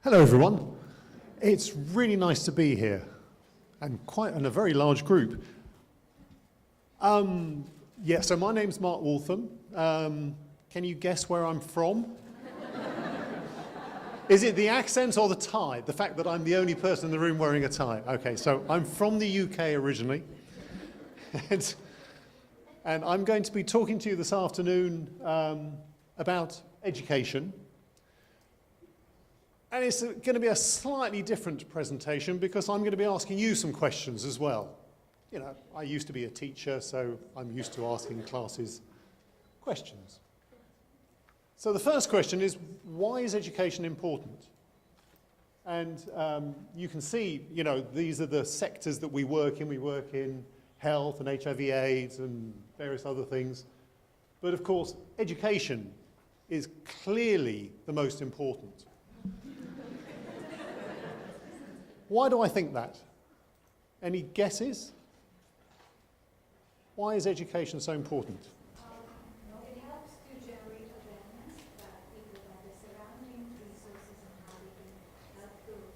Hello everyone. It's really nice to be here, and quite in a very large group. So my name's Mark Waltham. Can you guess where I'm from? Is it the accent or the tie? The fact that I'm the only person in the room wearing a tie. Okay, so I'm from the UK originally. and I'm going to be talking to you this afternoon about education. And it's going to be a slightly different presentation because I'm going to be asking you some questions as well. You know, I used to be a teacher, so I'm used to asking classes questions. So the first question is, why is education important? And you can see, you know, these are the sectors that we work in. We work in health and HIV/AIDS and various other things. But of course, education is clearly the most important. Why do I think that? Any guesses? Why is education so important? It helps to generate awareness that people have the surrounding resources and how they can help those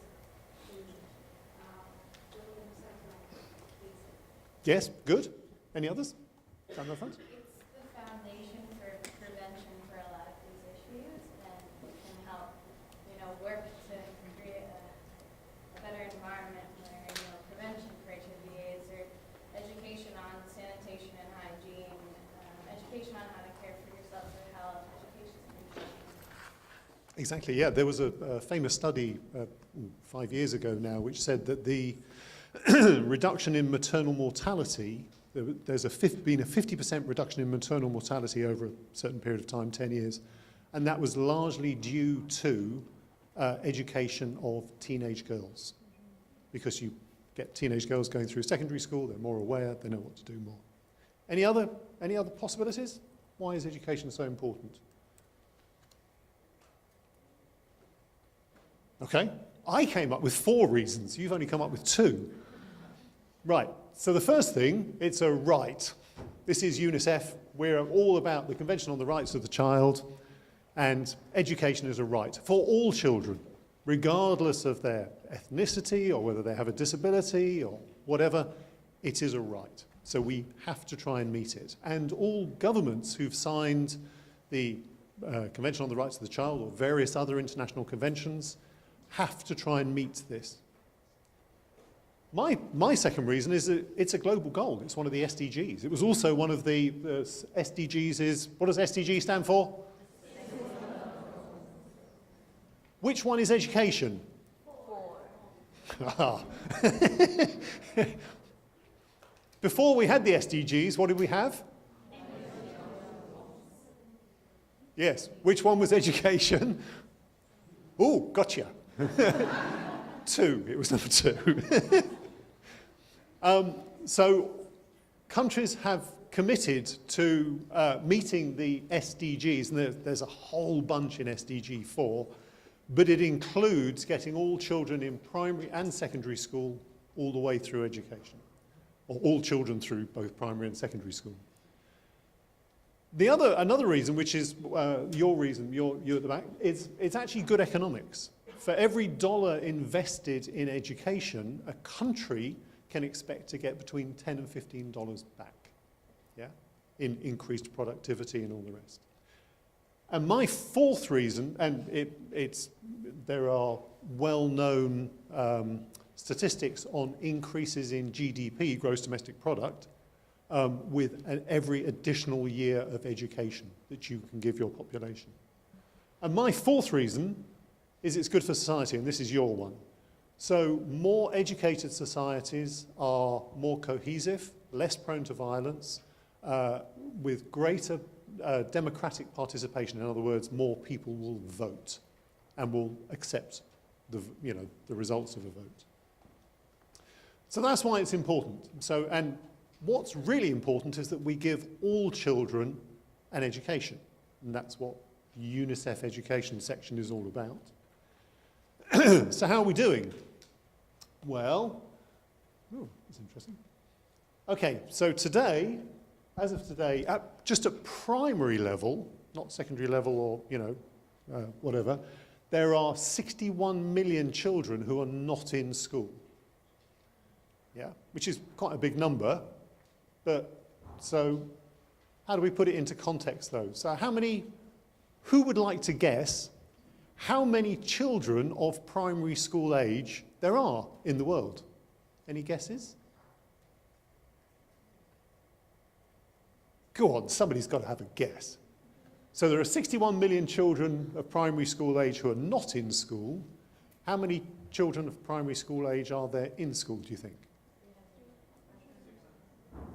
children build themselves up. Yes, good. Any others? Down the front? It's the foundation for prevention for a lot of these issues, and it can help, work to create a better environment where, prevention for HIV/AIDS or education on sanitation and hygiene, education on how to care for yourself or health, education in nutrition. Exactly, yeah. There was a famous study 5 years ago now which said that the reduction in maternal mortality, there's been a 50% reduction in maternal mortality over a certain period of time, 10 years, and that was largely due to education of teenage girls, because you get teenage girls going through secondary school, they're more aware, they know what to do more. Any other possibilities? Why is education so important? Okay, I came up with 4 reasons. You've only come up with 2. Right, so the first thing, it's a right. This is UNICEF. We're all about the Convention on the Rights of the Child, and education is a right for all children, regardless of their ethnicity or whether they have a disability or whatever. It is a right. So we have to try and meet it. And all governments who've signed the Convention on the Rights of the Child or various other international conventions have to try and meet this. My second reason is that it's a global goal. It's one of the SDGs. It was also one of the SDGs is, what does SDG stand for? Which one is education? 4. Before we had the SDGs, what did we have? Yes. Which one was education? Oh, gotcha. 2. It was number 2. So countries have committed to meeting the SDGs, and there's a whole bunch in SDG 4, but it includes getting all children in primary and secondary school all the way through education, or all children through both primary and secondary school. Another reason, which is your reason, you're at the back, is it's actually good economics. For every dollar invested in education, a country can expect to get between $10 and $15 back, yeah, in increased productivity and all the rest. And my 4th reason, and there are well-known statistics on increases in GDP, gross domestic product, with every additional year of education that you can give your population. And my 4th reason is it's good for society, and this is your one. So more educated societies are more cohesive, less prone to violence, with greater democratic participation. In other words, more people will vote and will accept the results of a vote. So that's why it's important. So, and what's really important is that we give all children an education, and that's what UNICEF education section is all about. So how are we doing? Well, that's interesting. Okay, so today, as of today, just at primary level, not secondary level or, whatever, there are 61 million children who are not in school. Yeah, which is quite a big number, but so how do we put it into context though? So who would like to guess how many children of primary school age there are in the world? Any guesses? Go on, somebody's got to have a guess. So there are 61 million children of primary school age who are not in school. How many children of primary school age are there in school, do you think?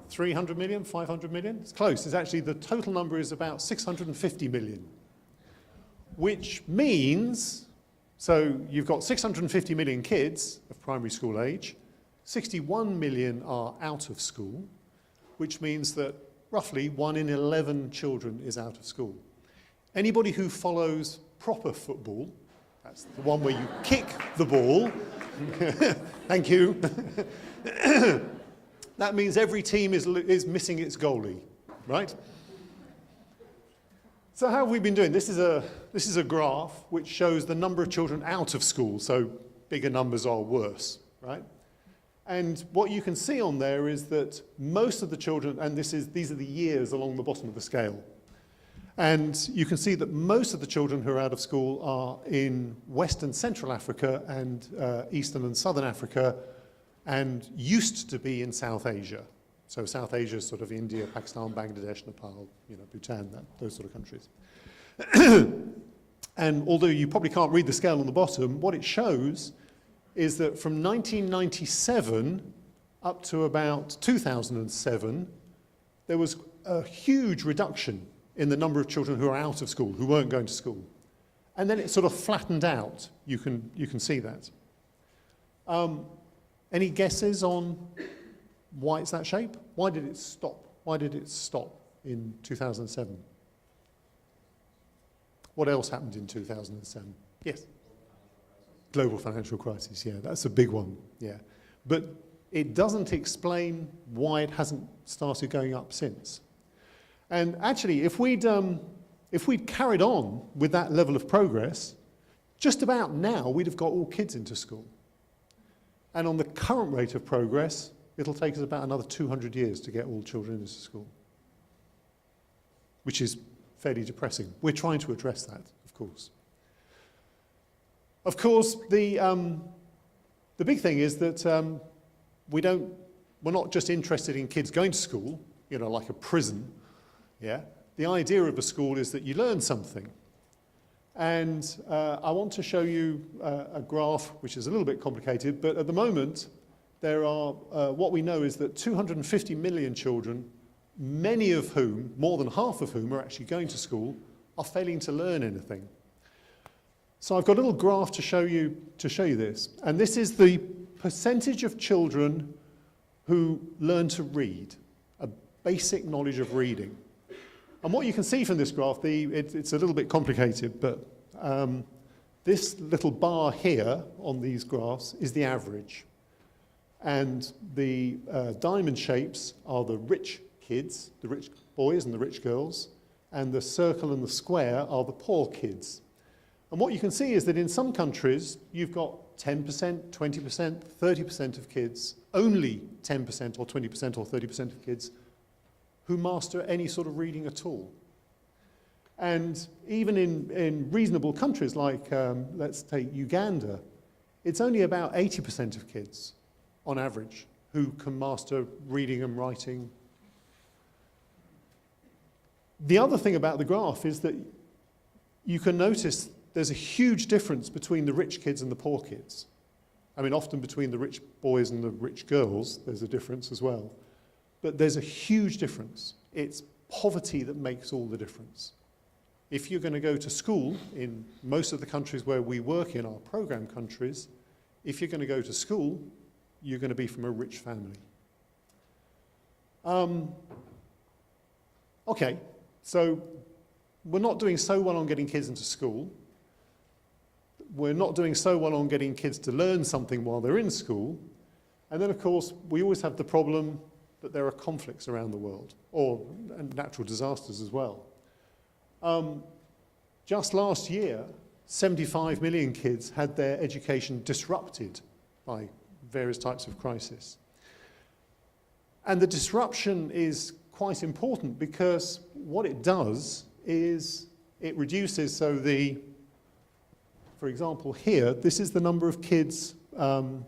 300 million, 500 million? It's close. It's actually, the total number is about 650 million. Which means, so you've got 650 million kids of primary school age, 61 million are out of school, which means that roughly 1 in 11 children is out of school. Anybody who follows proper football, that's the one where you kick the ball, thank you, that means every team is missing its goalie, right? So how have we been doing? This is a graph which shows the number of children out of school, so bigger numbers are worse, right? And what you can see on there is that most of the children, and these are the years along the bottom of the scale, and you can see that most of the children who are out of school are in West and Central Africa and Eastern and Southern Africa, and used to be in South Asia. So South Asia is sort of India, Pakistan, Bangladesh, Nepal, Bhutan, those sort of countries. And although you probably can't read the scale on the bottom, what it shows is that from 1997 up to about 2007, there was a huge reduction in the number of children who are out of school, who weren't going to school. And then it sort of flattened out. You can see that. Any guesses on why it's that shape? Why did it stop? Why did it stop in 2007? What else happened in 2007? Yes? Global financial crisis, yeah, that's a big one, yeah. But it doesn't explain why it hasn't started going up since. And actually, if we'd carried on with that level of progress, just about now we'd have got all kids into school. And on the current rate of progress, it'll take us about another 200 years to get all children into school, which is fairly depressing. We're trying to address that, of course. Of course, the big thing is that we're not just interested in kids going to school, like a prison. Yeah. The idea of a school is that you learn something. And I want to show you a graph which is a little bit complicated, but at the moment there are, what we know is that 250 million children, many of whom, more than half of whom are actually going to school, are failing to learn anything. So I've got a little graph to show you this. And this is the percentage of children who learn to read, a basic knowledge of reading. And what you can see from this graph, it's a little bit complicated, but this little bar here on these graphs is the average. And the diamond shapes are the rich kids, the rich boys and the rich girls, and the circle and the square are the poor kids. And what you can see is that in some countries, you've got 10%, 20%, 30% of kids, only 10% or 20% or 30% of kids who master any sort of reading at all. And even in reasonable countries like, let's take Uganda, it's only about 80% of kids, on average, who can master reading and writing. The other thing about the graph is that you can notice there's a huge difference between the rich kids and the poor kids. I mean, often between the rich boys and the rich girls, there's a difference as well. But there's a huge difference. It's poverty that makes all the difference. If you're going to go to school, in most of the countries where we work in, our program countries, if you're going to go to school, you're going to be from a rich family. Okay, so we're not doing so well on getting kids into school. We're not doing so well on getting kids to learn something while they're in school. And then, of course, we always have the problem that there are conflicts around the world, and natural disasters as well. Just last year, 75 million kids had their education disrupted by various types of crisis. And the disruption is quite important because what it does is it reduces, so for example here, this is the number of kids who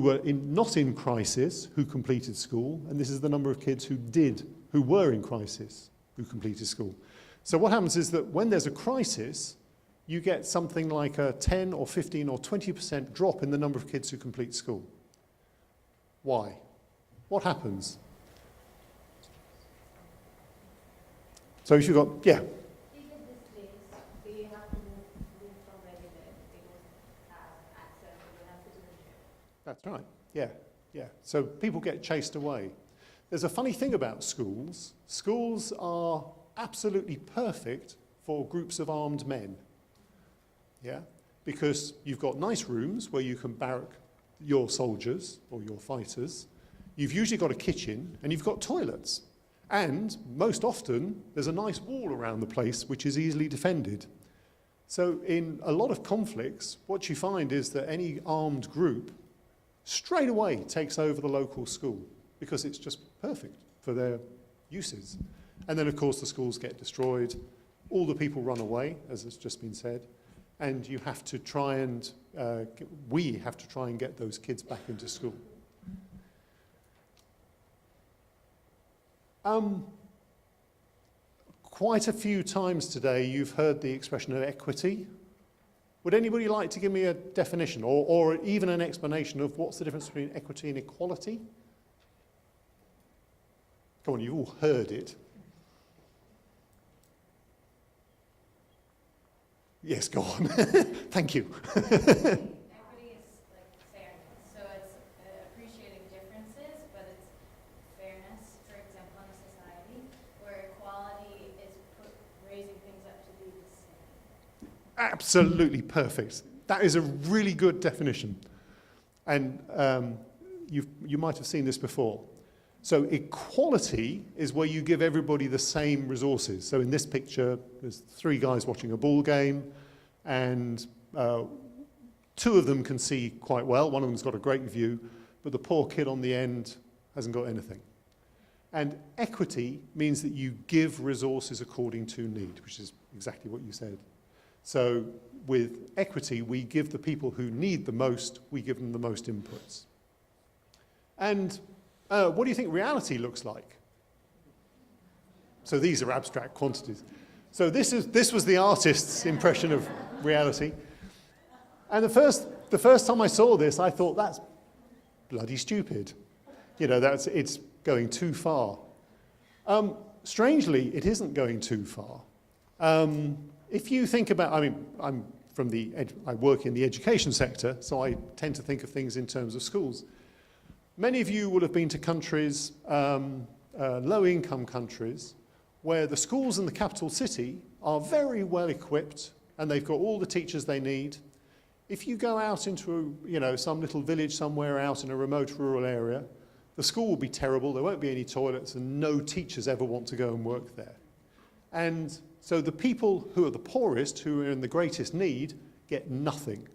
were not in crisis who completed school, and this is the number of kids who were in crisis who completed school. So what happens is that when there's a crisis, you get something like a 10 or 15 or 20% drop in the number of kids who complete school. Why? What happens? So if you've got, yeah. People these days, they have to move from where they live. They don't have access, they don't have citizenship. That's right, yeah, yeah. So people get chased away. There's a funny thing about schools. Schools are absolutely perfect for groups of armed men, yeah? Because you've got nice rooms where you can barrack your soldiers or your fighters. You've usually got a kitchen and you've got toilets. And most often, there's a nice wall around the place which is easily defended. So in a lot of conflicts, what you find is that any armed group straight away takes over the local school because it's just perfect for their uses. And then, of course, the schools get destroyed. All the people run away, as has just been said. And you have to try and, we have to try and get those kids back into school. Quite a few times today you've heard the expression of equity. Would anybody like to give me a definition or even an explanation of what's the difference between equity and equality? Come on, you've all heard it. Yes, go on. Thank you. Equity is like fairness, so it's appreciating differences, but it's fairness, for example, in a society, where equality is raising things up to be the same. Absolutely perfect. That is a really good definition. And you might have seen this before. So equality is where you give everybody the same resources. So in this picture, there's 3 guys watching a ball game, and 2 of them can see quite well. One of them's got a great view, but the poor kid on the end hasn't got anything. And equity means that you give resources according to need, which is exactly what you said. So with equity, we give the people who need the most, we give them the most inputs. And what do you think reality looks like? So these are abstract quantities. So this was the artist's impression of reality. And the first time I saw this, I thought, that's bloody stupid. You know, it's going too far. Strangely, it isn't going too far. If you think about, I mean, I work in the education sector, so I tend to think of things in terms of schools. Many of you will have been to countries, low-income countries, where the schools in the capital city are very well equipped and they've got all the teachers they need. If you go out into some little village somewhere out in a remote rural area, the school will be terrible, there won't be any toilets, and no teachers ever want to go and work there. And so the people who are the poorest, who are in the greatest need, get nothing.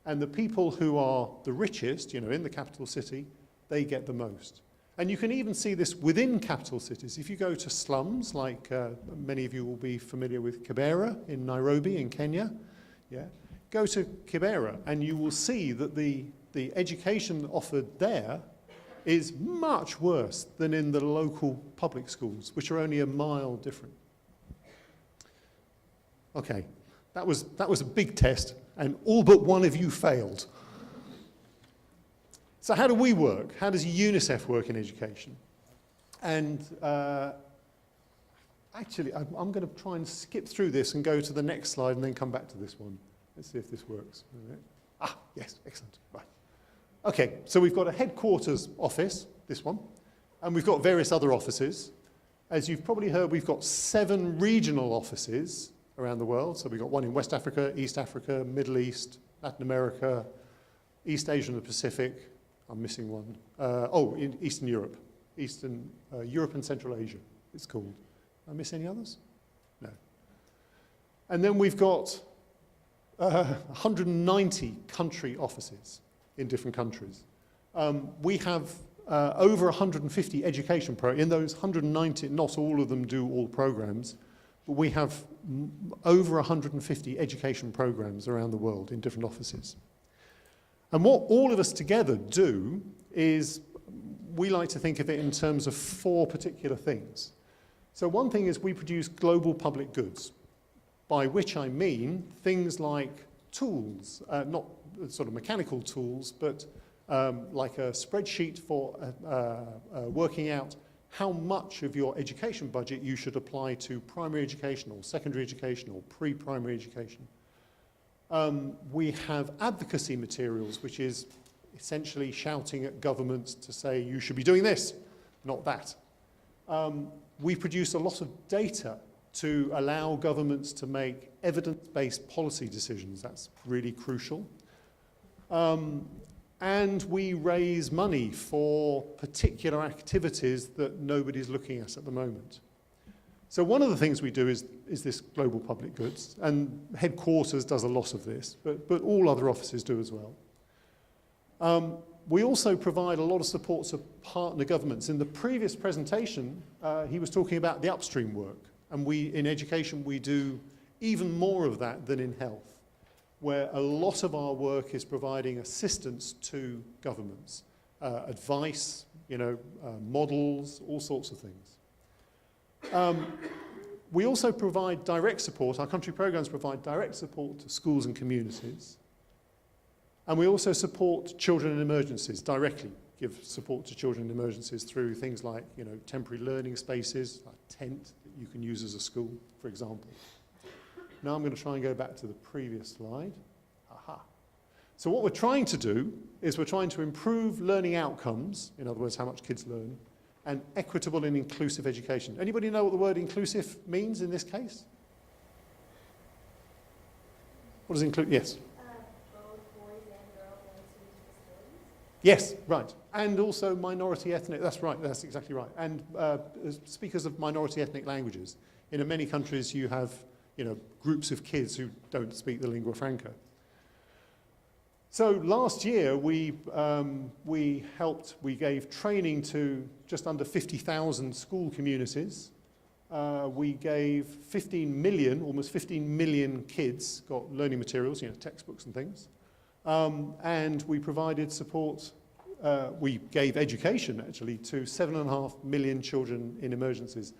And the people who are the richest, in the capital city, they get the most. And you can even see this within capital cities. If you go to slums, like many of you will be familiar with Kibera in Nairobi in Kenya, go to Kibera and you will see that the education offered there is much worse than in the local public schools, which are only a mile different. Okay, that was a big test, and all but one of you failed. So how do we work? How does UNICEF work in education? And actually, I'm going to try and skip through this and go to the next slide and then come back to this one. Let's see if this works. Ah, yes, excellent. Right. Okay, so we've got a headquarters office, this one, and we've got various other offices. As you've probably heard, we've got 7 regional offices around the world. So we've got one in West Africa, East Africa, Middle East, Latin America, East Asia and the Pacific. I'm missing one. In Eastern Europe. Eastern Europe and Central Asia, it's called. Did I miss any others? No. And then we've got 190 country offices in different countries. We have over 150 education programs. In those 190, not all of them do all programs, but we have over 150 education programs around the world in different offices. And what all of us together do is, we like to think of it in terms of 4 particular things. So one thing is we produce global public goods, by which I mean things like tools, not sort of mechanical tools, but like a spreadsheet for working out how much of your education budget you should apply to primary education or secondary education or pre-primary education. We have advocacy materials, which is essentially shouting at governments to say, you should be doing this, not that. We produce a lot of data to allow governments to make evidence-based policy decisions. That's really crucial. And we raise money for particular activities that nobody's looking at the moment. So one of the things we do is this global public goods, and headquarters does a lot of this, but all other offices do as well. We also provide a lot of support to partner governments. In the previous presentation, he was talking about the upstream work, and in education we do even more of that than in health, where a lot of our work is providing assistance to governments, advice, models, all sorts of things. We also provide direct support. Our country programs provide direct support to schools and communities. And we also support children in emergencies directly, give support to children in emergencies through things like, temporary learning spaces, like tent that you can use as a school, for example. Now I'm going to try and go back to the previous slide. Aha. So what we're trying to do is we're trying to improve learning outcomes, in other words, how much kids learn, and equitable and inclusive education. Anybody know what the word inclusive means in this case? What does include? Yes. Both boys and girls and students with disabilities. Yes, right. And also minority ethnic, that's right, that's exactly right. And speakers of minority ethnic languages. In many countries you have groups of kids who don't speak the lingua franca. So last year we gave training to just under 50,000 school communities. We gave 15 million, almost 15 million kids got learning materials, textbooks and things. And we provided support, we gave education actually to 7.5 million children in emergencies.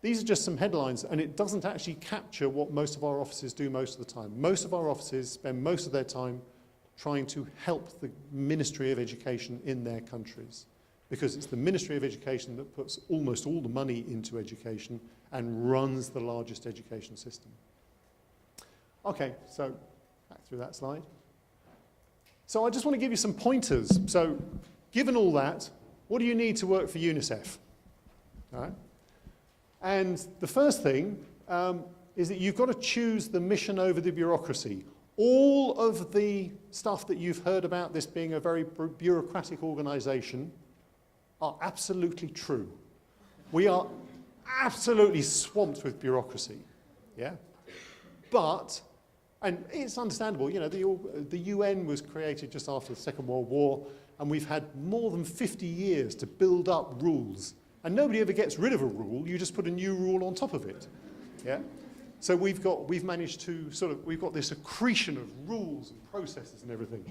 These are just some headlines, and it doesn't actually capture what most of our offices do most of the time. Most of our offices spend most of their time trying to help the Ministry of Education in their countries, because it's the Ministry of Education that puts almost all the money into education and runs the largest education system. Okay, so back through that slide. So I just want to give you some pointers. So given all that, what do you need to work for UNICEF? All right. And the first thing is that you've got to choose the mission over the bureaucracy. All of the stuff that you've heard about this being a very bureaucratic organization are absolutely true. We are absolutely swamped with bureaucracy, yeah? But, and it's understandable, the UN was created just after the Second World War, and we've had more than 50 years to build up rules. And nobody ever gets rid of a rule, you just put a new rule on top of it, yeah? So we've managed to we've got this accretion of rules and processes and everything.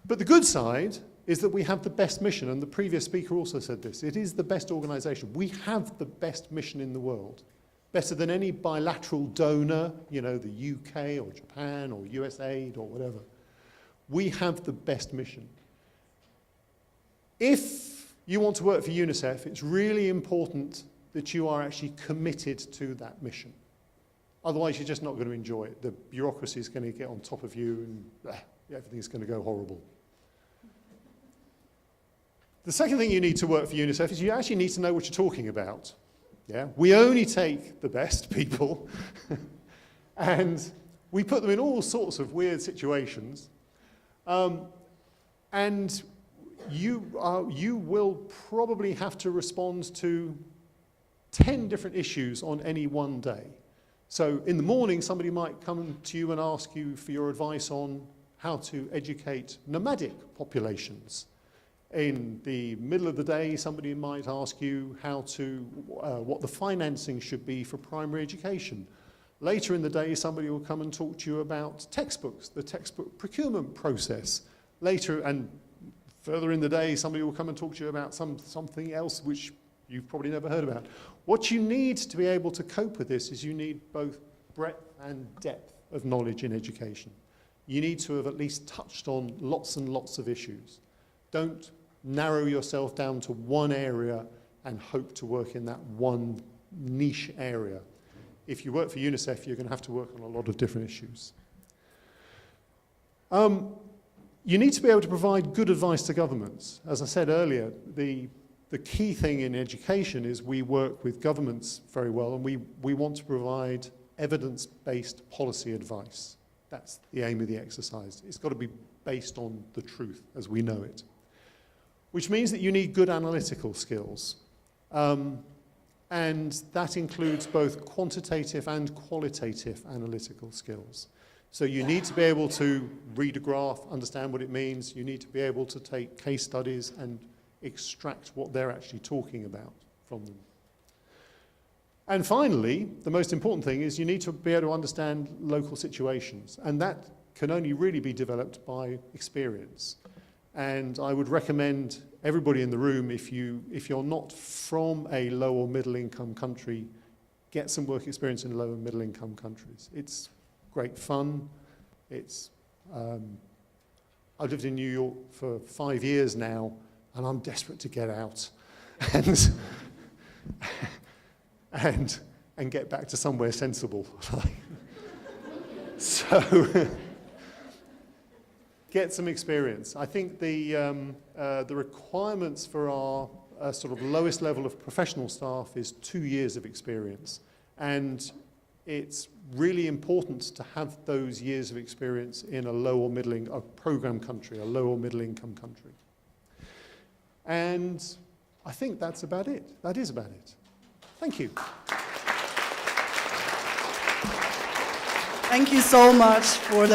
But the good side is that we have the best mission, and the previous speaker also said this, it is the best organization. We have the best mission in the world, better than any bilateral donor, the UK or Japan or USAID or whatever. We have the best mission. If you want to work for UNICEF, it's really important that you are actually committed to that mission. Otherwise, you're just not going to enjoy it. The bureaucracy is going to get on top of you and everything's going to go horrible. The second thing you need to work for UNICEF is you actually need to know what you're talking about. Yeah? We only take the best people and we put them in all sorts of weird situations. And you will probably have to respond to 10 different issues on any one day. So in the morning, somebody might come to you and ask you for your advice on how to educate nomadic populations. In the middle of the day, somebody might ask you what the financing should be for primary education. Later in the day, somebody will come and talk to you about textbooks, the textbook procurement process. Later and further in the day, somebody will come and talk to you about something else which you've probably never heard about. What you need to be able to cope with this is you need both breadth and depth of knowledge in education. You need to have at least touched on lots and lots of issues. Don't narrow yourself down to one area and hope to work in that one niche area. If you work for UNICEF, you're going to have to work on a lot of different issues. You need to be able to provide good advice to governments. As I said earlier, the key thing in education is we work with governments very well, and we want to provide evidence-based policy advice. That's the aim of the exercise. It's got to be based on the truth as we know it, which means that you need good analytical skills. And that includes both quantitative and qualitative analytical skills. So you need to be able to read a graph, understand what it means. You need to be able to take case studies and extract what they're actually talking about from them. And finally, the most important thing is you need to be able to understand local situations. And that can only really be developed by experience. And I would recommend everybody in the room, if you're not from a low or middle income country, get some work experience in low and middle income countries. It's great fun. I've lived in New York for 5 years now, and I'm desperate to get out and get back to somewhere sensible. So get some experience. I think the requirements for our sort of lowest level of professional staff is 2 years of experience. And it's really important to have those years of experience in a low or middle a program country, a low or middle income country. And I think that's about it. That is about it. Thank you. Thank you so much for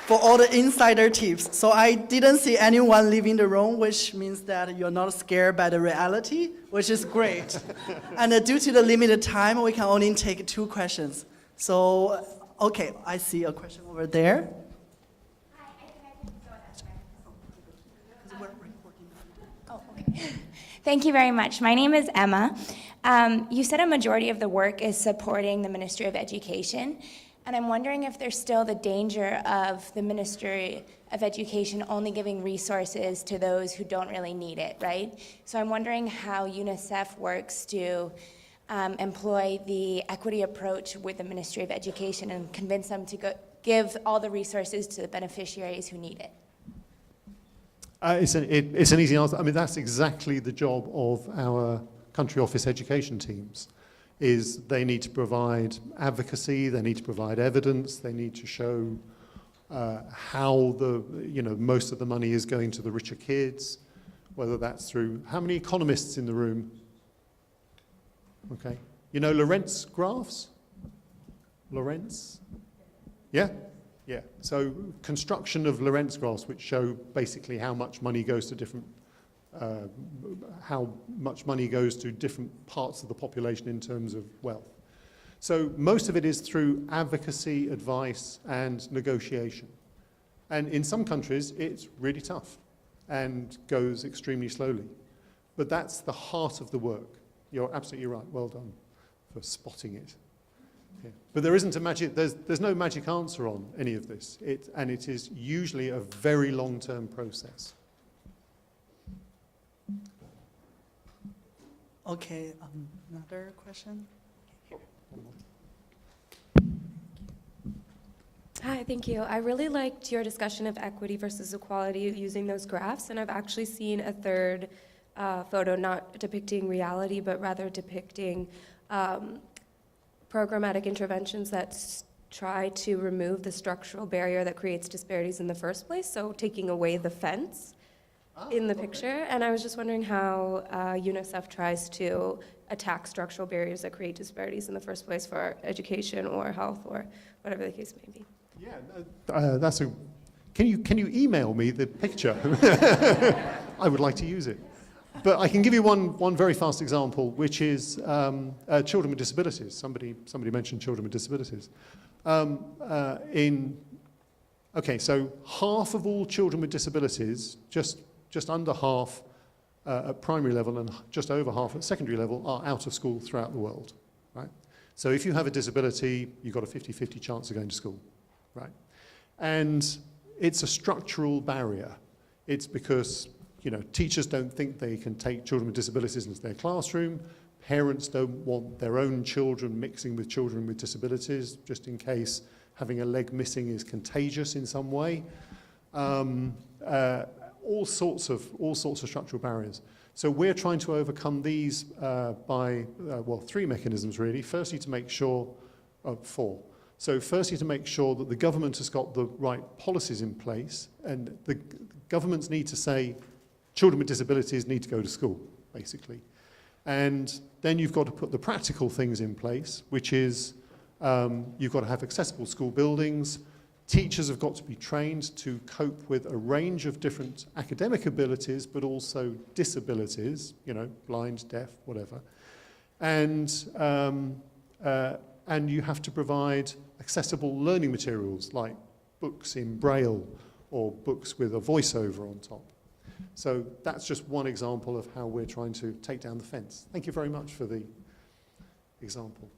all the insider tips. So I didn't see anyone leaving the room, which means that you're not scared by the reality, which is great. And due to the limited time, we can only take 2 questions. So, okay, I see a question over there. Hi, I think I can go that way. Oh, okay. Thank you very much. My name is Emma. You said a majority of the work is supporting the Ministry of Education. And I'm wondering if there's still the danger of the Ministry of Education only giving resources to those who don't really need it, right? So I'm wondering how UNICEF works to employ the equity approach with the Ministry of Education and convince them to give all the resources to the beneficiaries who need it. It's an easy answer. I mean, that's exactly the job of our country office education teams. Is they need to provide advocacy, they need to provide evidence, they need to show how most of the money is going to the richer kids, whether that's through, how many economists in the room? Okay. You know Lorentz graphs? Lorentz? Yeah? Yeah. So construction of Lorentz graphs which show basically how much money goes to different different parts of the population in terms of wealth. So most of it is through advocacy, advice, and negotiation. And in some countries, it's really tough and goes extremely slowly. But that's the heart of the work. You're absolutely right. Well done for spotting it. Yeah. But there isn't a magic, there's no magic answer on any of this. And it is usually a very long-term process. Okay, another question? Hi, thank you. I really liked your discussion of equity versus equality using those graphs, and I've actually seen a third photo not depicting reality, but rather depicting programmatic interventions that try to remove the structural barrier that creates disparities in the first place, so taking away the fence in the picture. And I was just wondering how UNICEF tries to attack structural barriers that create disparities in the first place for education or health or whatever the case may be. Yeah, that's a. Can you email me the picture? I would like to use it. But I can give you one very fast example, which is children with disabilities. Somebody mentioned children with disabilities. Okay, so half of all children with disabilities, just under half at primary level and just over half at secondary level, are out of school throughout the world, right? So if you have a disability, you've got a 50-50 chance of going to school, right? And it's a structural barrier. It's because, you know, teachers don't think they can take children with disabilities into their classroom. Parents don't want their own children mixing with children with disabilities, just in case having a leg missing is contagious in some way. All sorts of structural barriers. So we're trying to overcome these by, three mechanisms really. Firstly, to make sure, four. So firstly, to make sure that the government has got the right policies in place, and the governments need to say, children with disabilities need to go to school, basically. And then you've got to put the practical things in place, which is you've got to have accessible school buildings. Teachers have got to be trained to cope with a range of different academic abilities, but also disabilities, you know, blind, deaf, whatever. And you have to provide accessible learning materials like books in Braille or books with a voiceover on top. So that's just one example of how we're trying to take down the fence. Thank you very much for the example.